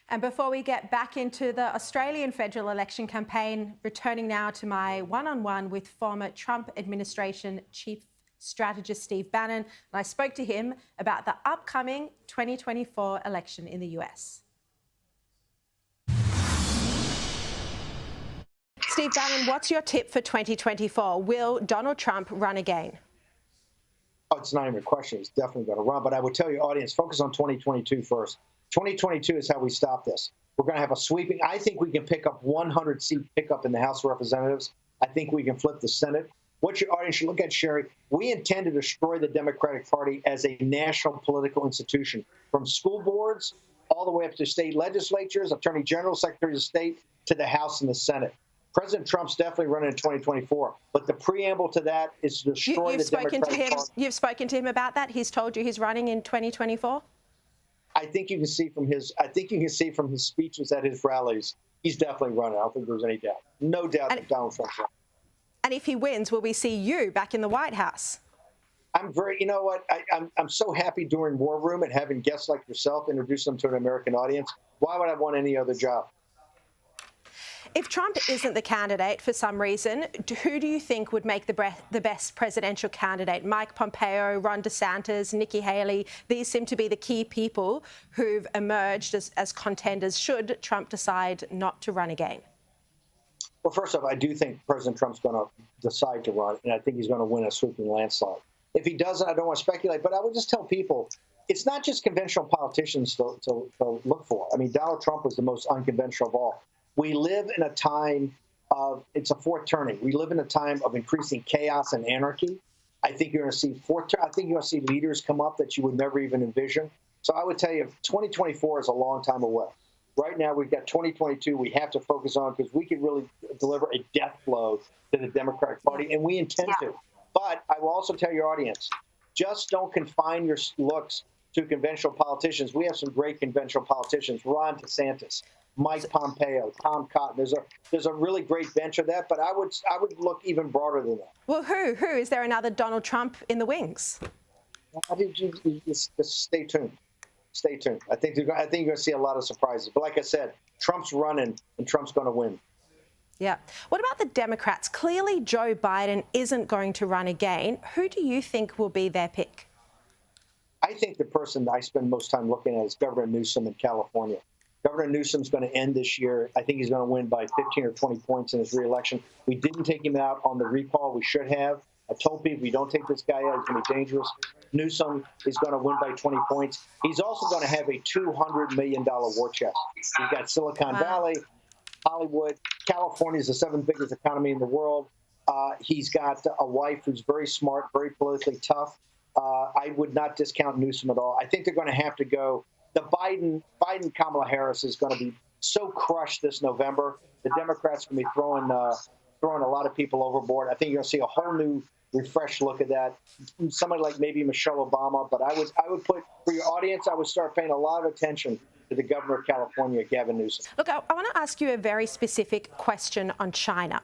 And before we get back into the Australian federal election campaign, returning now to my one-on-one with former Trump administration chief strategist Steve Bannon, and I spoke to him about the upcoming 2024 election in the US. Steve Bannon, what's your tip for 2024? Will Donald Trump run again? Oh, it's not even a question. He's definitely going to run. But I would tell your audience, focus on 2022 first. 2022 is how we stop this. We're going to have a sweeping. I think we can pick up 100-seat pickup in the House of Representatives. I think we can flip the Senate. What your audience should look at, Sherry, we intend to destroy the Democratic Party as a national political institution, from school boards all the way up to state legislatures, attorney general, secretaries of state, to the House and the Senate. President Trump's definitely running in 2024, but the preamble to that is to destroy the Democratic Party. You've spoken to him about that? He's told you he's running in 2024? I think you can see from his speeches at his rallies, he's definitely running. I don't think there's any doubt. No doubt that Donald Trump's running. And if he wins, will we see you back in the White House? You know what? I'm so happy doing War Room and having guests like yourself introduce them to an American audience. Why would I want any other job? If Trump isn't the candidate for some reason, who do you think would make the best presidential candidate? Mike Pompeo, Ron DeSantis, Nikki Haley. These seem to be the key people who've emerged as contenders should Trump decide not to run again. Well, first off, I do think President Trump's going to decide to run, and I think he's going to win a sweeping landslide. If he doesn't, I don't want to speculate, but I would just tell people, it's not just conventional politicians to look for. I mean, Donald Trump was the most unconventional of all. We live in a time of, it's a fourth turning. We live in a time of increasing chaos and anarchy. I think you're going to see leaders come up that you would never even envision. So I would tell you, 2024 is a long time away. Right now, we've got 2022 we have to focus on because we can really deliver a death blow to the Democratic Party, and we intend to. But I will also tell your audience, just don't confine your looks to conventional politicians. We have some great conventional politicians, Ron DeSantis, Mike Pompeo, Tom Cotton. There's a really great bench of that, but I would look even broader than that. Well, who? Is there another Donald Trump in the wings? Just stay tuned. Stay tuned. I think you're going to see a lot of surprises. But like I said, Trump's running, and Trump's going to win. Yeah. What about the Democrats? Clearly, Joe Biden isn't going to run again. Who do you think will be their pick? I think the person that I spend most time looking at is Governor Newsom in California. Governor Newsom's going to end this year. I think he's going to win by 15 or 20 points in his reelection. We didn't take him out on the recall. We should have. I told people, we don't take this guy out, he's going to be dangerous. Newsom is going to win by 20 points. He's also going to have a $200 million war chest. He's got Silicon Valley, Hollywood. California is the seventh biggest economy in the world. He's got a wife who's very smart, very politically tough. I would not discount Newsom at all. I think they're going to have to go. The Biden-Kamala Harris is going to be so crushed this November. The Democrats are going to be throwing a lot of people overboard. I think you're going to see a whole new, refreshed look at that. Somebody like maybe Michelle Obama, but I would put, for your audience, I would start paying a lot of attention to the governor of California, Gavin Newsom. Look, I want to ask you a very specific question on China.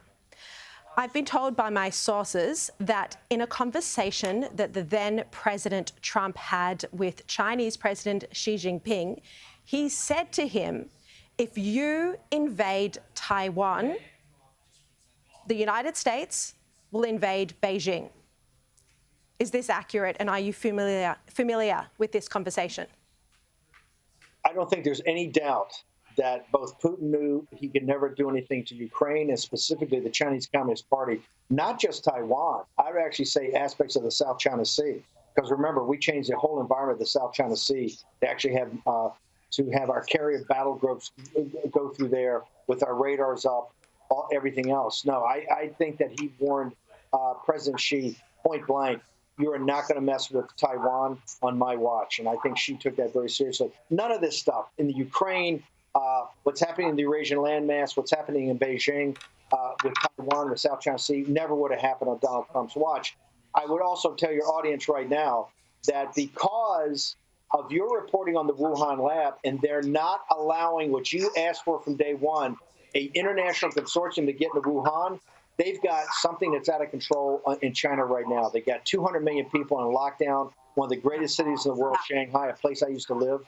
I've been told by my sources that in a conversation that the then President Trump had with Chinese President Xi Jinping, he said to him, if you invade Taiwan, the United States will invade Beijing. Is this accurate, and are you familiar with this conversation? I don't think there's any doubt that both Putin knew he could never do anything to Ukraine, and specifically the Chinese Communist Party, not just Taiwan. I would actually say aspects of the South China Sea. Because remember, we changed the whole environment of the South China Sea to actually have our carrier battle groups go through there with our radars up, everything else. No, I think that he warned President Xi point blank, you are not going to mess with Taiwan on my watch. And I think Xi took that very seriously. None of this stuff in the Ukraine, what's happening in the Eurasian landmass, what's happening in Beijing with Taiwan, the South China Sea, never would have happened on Donald Trump's watch. I would also tell your audience right now that because of your reporting on the Wuhan lab, and they're not allowing what you asked for from day one, an international consortium to get into Wuhan, they've got something that's out of control in China right now. They got 200 million people on lockdown, one of the greatest cities in the world, Shanghai, a place I used to live.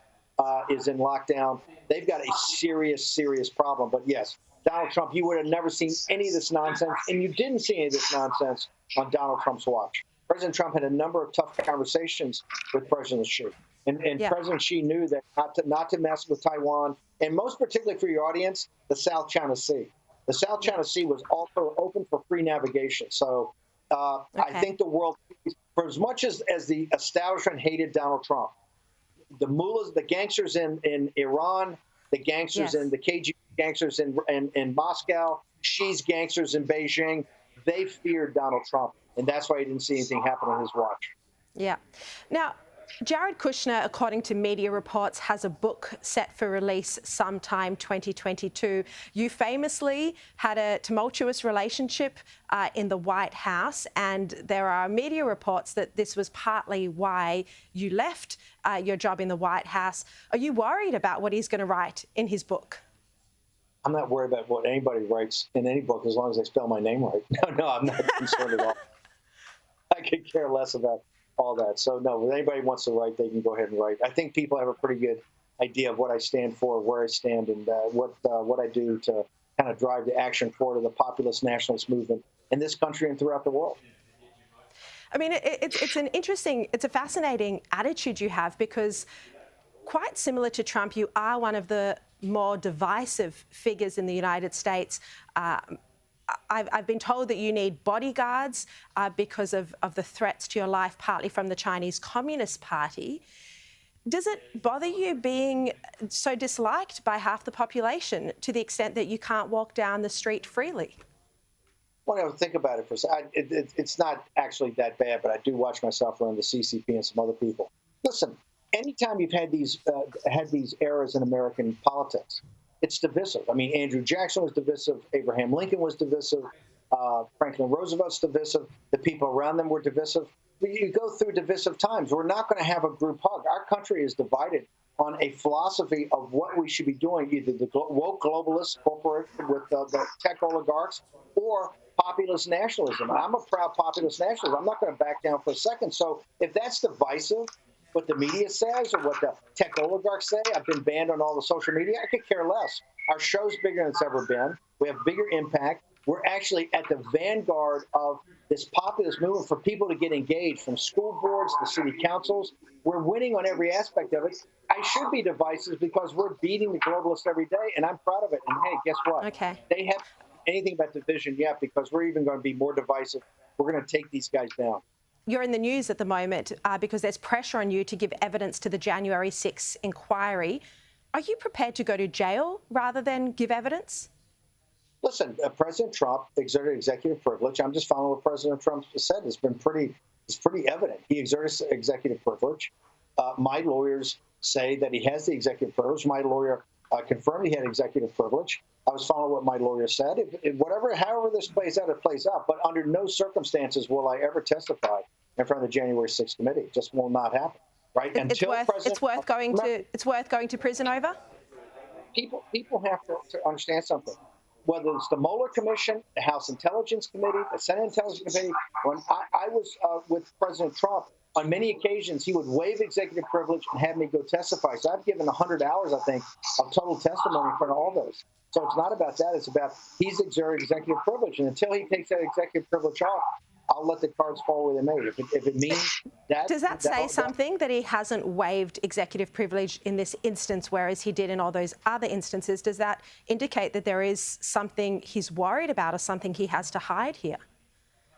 is in lockdown. They've got a serious, serious problem. But yes, Donald Trump, you would have never seen any of this nonsense, and you didn't see any of this nonsense on Donald Trump's watch. President Trump had a number of tough conversations with President Xi. And Yeah. President Xi knew that not to mess with Taiwan, and most particularly for your audience, the South China Sea. The South China Sea was also open for free navigation. So I think the world, for as much as the establishment hated Donald Trump, the mullahs, the gangsters in Iran, the gangsters in the KGB gangsters in Moscow, Xi's gangsters in Beijing, they feared Donald Trump. And that's why he didn't see anything happen on his watch. Yeah. Now, Jared Kushner, according to media reports, has a book set for release sometime 2022. You famously had a tumultuous relationship in the White House, and there are media reports that this was partly why you left your job in the White House. Are you worried about what he's going to write in his book? I'm not worried about what anybody writes in any book as long as they spell my name right. No, I'm not concerned at all. I could care less about all that. So no, if anybody wants to write, they can go ahead and write. I think people have a pretty good idea of what I stand for, where I stand, and what I do to kind of drive the action forward of the populist nationalist movement in this country and throughout the world. I mean, it's a fascinating attitude you have, because quite similar to Trump, you are one of the more divisive figures in the United States. I've been told that you need bodyguards because of the threats to your life, partly from the Chinese Communist Party. Does it bother you being so disliked by half the population to the extent that you can't walk down the street freely? Well, think about it for a second. It's not actually that bad, but I do watch myself around the CCP and some other people. Listen, anytime you've had these eras in American politics, it's divisive. I mean, Andrew Jackson was divisive. Abraham Lincoln was divisive. Franklin Roosevelt's divisive. The people around them were divisive. You go through divisive times. We're not going to have a group hug. Our country is divided on a philosophy of what we should be doing, either the woke globalists corporated with the tech oligarchs or populist nationalism. I'm a proud populist nationalist. I'm not going to back down for a second. So if that's divisive, what the media says or what the tech oligarchs say, I've been banned on all the social media, I could care less. Our show's bigger than it's ever been. We have bigger impact. We're actually at the vanguard of this populist movement for people to get engaged, from school boards to city councils. We're winning on every aspect of it. I should be divisive because we're beating the globalists every day, and I'm proud of it. And hey, guess what? Okay. They haven't anything about division yet, because we're even going to be more divisive. We're going to take these guys down. You're in the news at the moment because there's pressure on you to give evidence to the January 6th inquiry. Are you prepared to go to jail rather than give evidence? Listen, President Trump exerted executive privilege. I'm just following what President Trump said. It's pretty evident. He exerted executive privilege. My lawyers say that he has the executive privilege. My lawyer confirmed he had executive privilege. I was following what my lawyer said. However this plays out, it plays out. But under no circumstances will I ever testify in front of the January 6th committee. It just will not happen. Right? It's worth going to prison over? People have to understand something. Whether it's the Mueller Commission, the House Intelligence Committee, the Senate Intelligence Committee, when I was with President Trump, on many occasions, he would waive executive privilege and have me go testify. So I've given 100 hours, I think, of total testimony in front of all those. So it's not about that. It's about he's exerted executive privilege. And until he takes that executive privilege off, I'll let the cards fall where they may. If it means that... Does that say something, that he hasn't waived executive privilege in this instance, whereas he did in all those other instances? Does that indicate that there is something he's worried about or something he has to hide here?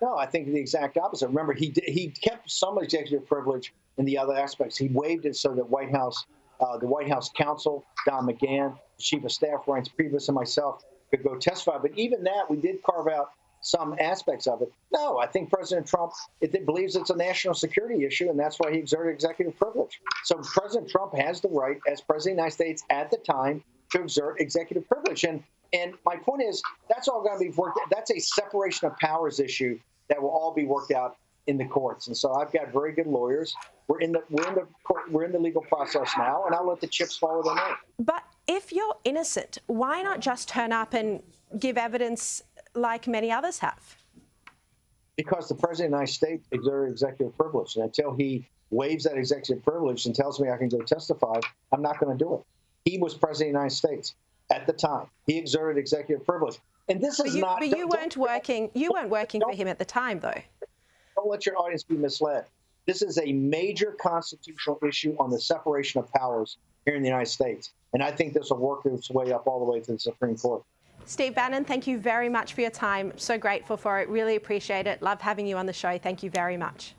No, I think the exact opposite. Remember, he kept some executive privilege in the other aspects. He waived it so that the White House counsel, Don McGahn, Chief of Staff Reince Priebus, and myself could go testify. But even that, we did carve out some aspects of it. No, I think President Trump believes it's a national security issue, and that's why he exerted executive privilege. So President Trump has the right, as President of the United States at the time, to exert executive privilege. And my point is, that's all going to be worked out. That's a separation of powers issue that will all be worked out in the courts. And so I've got very good lawyers. We're in the legal process now, and I'll let the chips fall where they may. But if you're innocent, why not just turn up and give evidence like many others have? Because the President of the United States exerted executive privilege. And until he waives that executive privilege and tells me I can go testify, I'm not going to do it. He was president of the United States at the time. He exerted executive privilege. And this is not... But you weren't working for him at the time, though. Don't let your audience be misled. This is a major constitutional issue on the separation of powers here in the United States. And I think this will work its way up all the way to the Supreme Court. Steve Bannon, thank you very much for your time. So grateful for it. Really appreciate it. Love having you on the show. Thank you very much.